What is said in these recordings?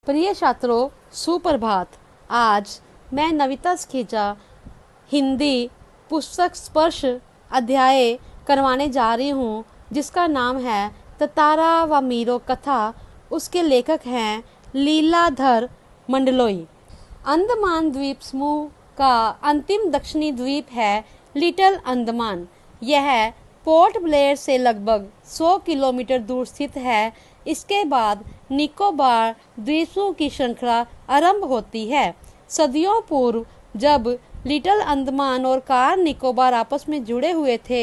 प्रिय छात्रों, सुप्रभात। आज मैं नविता सखेजा हिंदी पुस्तक स्पर्श अध्याय करवाने जा रही हूँ, जिसका नाम है ततारा व मीरो कथा। उसके लेखक हैं लीलाधर मंडलोई। अंडमान द्वीप समूह का अंतिम दक्षिणी द्वीप है लिटिल अंडमान। यह पोर्ट ब्लेयर से लगभग 100 किलोमीटर दूर स्थित है। इसके बाद निकोबार द्वीपों की श्रृंखला आरंभ होती है। सदियों पूर्व जब लिटिल अंडमान और कार निकोबार आपस में जुड़े हुए थे,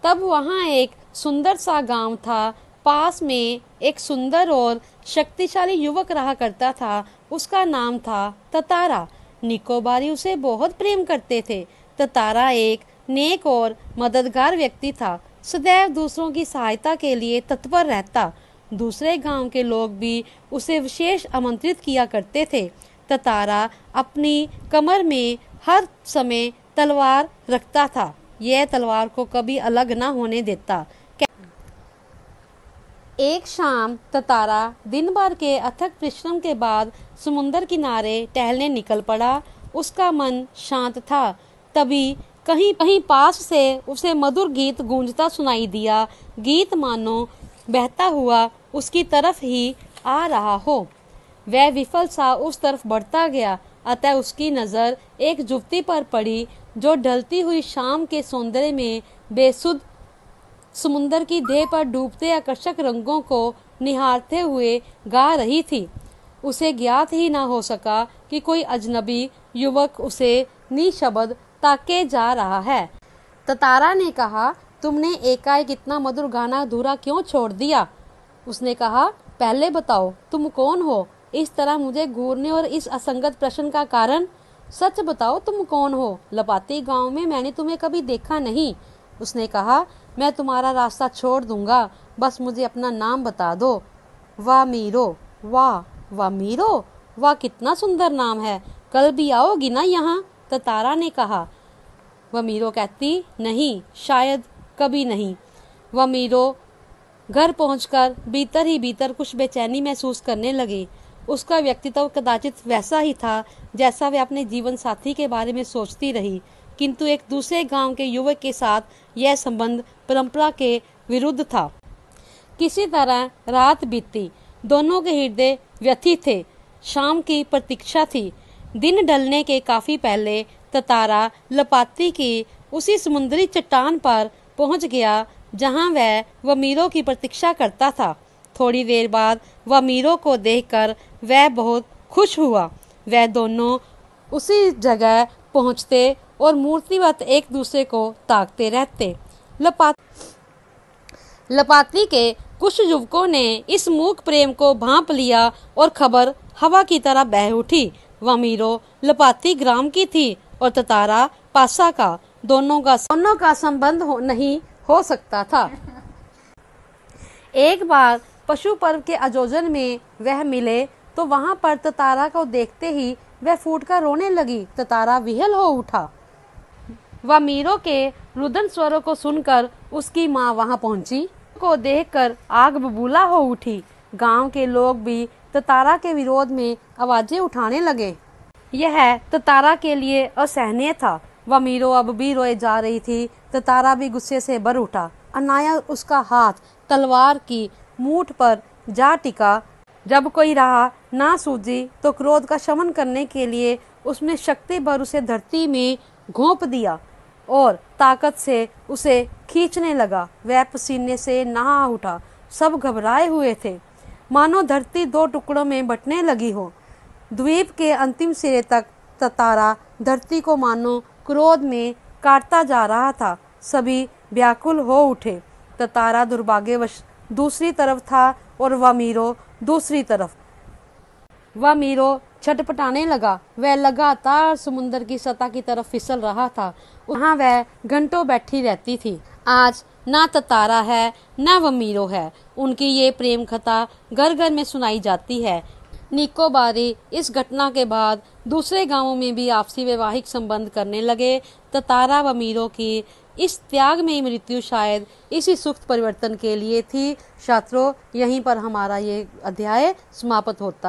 तब वहाँ एक सुंदर सा गांव था। पास में एक सुंदर और शक्तिशाली युवक रहा करता था। उसका नाम था ततारा। निकोबारी उसे बहुत प्रेम करते थे। ततारा एक नेक और मददगार व्यक्ति था। सदैव दूसरों की सहायता के लिए तत्पर रहता। दूसरे गांव के लोग भी उसे विशेष आमंत्रित किया करते थे। ततारा अपनी कमर में हर समय तलवार रखता था। यह तलवार को कभी अलग न होने देता। एक शाम ततारा दिन भर के अथक परिश्रम के बाद समुद्र किनारे टहलने निकल पड़ा। उसका मन शांत था। तभी कहीं कहीं पास से उसे मधुर गीत गूंजता सुनाई दिया। गीत मानो बहता हुआ उसकी तरफ ही आ रहा हो। वह विफल सा उस तरफ बढ़ता गया। अतः उसकी नजर एक युवती पर पड़ी, जो ढलती हुई शाम के सौंदर्य में बेसुध समुद्र की देह पर डूबते आकर्षक रंगों को निहारते हुए गा रही थी। उसे ज्ञात ही न हो सका कि कोई अजनबी युवक उसे निशब्द ताके जा रहा है। ततारा ने कहा, तुमने एकाएक इतना मधुर गाना अधूरा क्यों छोड़ दिया? उसने कहा, पहले बताओ तुम कौन हो? इस तरह मुझे घूरने और इस असंगत प्रश्न का कारण? सच बताओ तुम कौन हो? लपाती गांव में मैंने तुम्हें कभी देखा नहीं। उसने कहा, मैं तुम्हारा रास्ता छोड़ दूंगा, बस मुझे अपना नाम बता दो। वाह मीरो। वाह मीरो, वाह कितना सुंदर नाम है। कल भी आओगी ना यहाँ? ततारा ने कहा। वह मीरो कहती, नहीं, शायद कभी नहीं। वह मीरो घर पहुंचकर भीतर ही भीतर कुछ बेचैनी महसूस करने लगी। उसका व्यक्तित्व कदाचित वैसा ही था जैसा वह अपने जीवन साथी के बारे में सोचती रही, किंतु एक दूसरे गांव के युवक के साथ यह संबंध परंपरा के विरुद्ध था। किसी तरह रात बीती। दोनों के हृदय व्यथित थे। शाम की प्रतीक्षा थी। दिन ढलने के काफी पहले ततारा लपाती की उसी समुद्री चट्टान पर पहुंच गया जहां वह वमीरो की प्रतीक्षा करता था। थोड़ी देर बाद वमीरो को देखकर वह बहुत खुश हुआ। वह दोनों उसी जगह पहुंचते और मूर्तिवत एक दूसरे को ताकते रहते। लपाती के कुछ युवकों ने इस मूक प्रेम को भांप लिया और खबर हवा की तरह बह उठी। वमीरो लपाती ग्राम की थी और ततारा पासा का। दोनों का संबंध नहीं हो सकता था। एक बार पशु पर्व के आयोजन में वह मिले तो वहां पर ततारा को देखते ही वह फूटकर रोने लगी। ततारा विह्वल हो उठा। वमीरो के रुदन स्वरों को सुनकर उसकी माँ वहां पहुंची। को देखकर आग बबूला हो उठी। गांव के लोग भी ततारा के विरोध में आवाजें उठाने लगे। यह ततारा के लिए असहनीय था। वमीरो अब भी रोए जा रही थी। ततारा भी गुस्से से भर उठा। अनायास उसका हाथ तलवार की मूठ पर जा टिका। जब कोई राह ना सूझी तो क्रोध का शमन करने के लिए उसने शक्ति भर उसे धरती में घोंप दिया और ताकत से उसे खींचने लगा। वह पसीने से नहा उठा। सब घबराए हुए थे, मानो धरती दो टुकड़ों में बंटने लगी हो। द्वीप के अंतिम सिरे तक ततारा धरती को मानो क्रोध में काटता जा रहा था। सभी व्याकुल हो उठे। ततारा दुर्भाग्यवश दूसरी तरफ था और वमीरो दूसरी तरफ। वमीरो छटपटाने लगा। वह लगातार समुद्र की सतह की तरफ फिसल रहा था। वहाँ वह घंटों बैठी रहती थी। आज ना ततारा है ना वमीरो है। उनकी ये प्रेम कथा घर घर में सुनाई जाती है। निकोबारी इस घटना के बाद दूसरे गांवों में भी आपसी वैवाहिक संबंध करने लगे। ततारा वमीरो की इस त्याग में मृत्यु शायद इसी सुख परिवर्तन के लिए थी। छात्रों, यहीं पर हमारा ये अध्याय समाप्त होता है।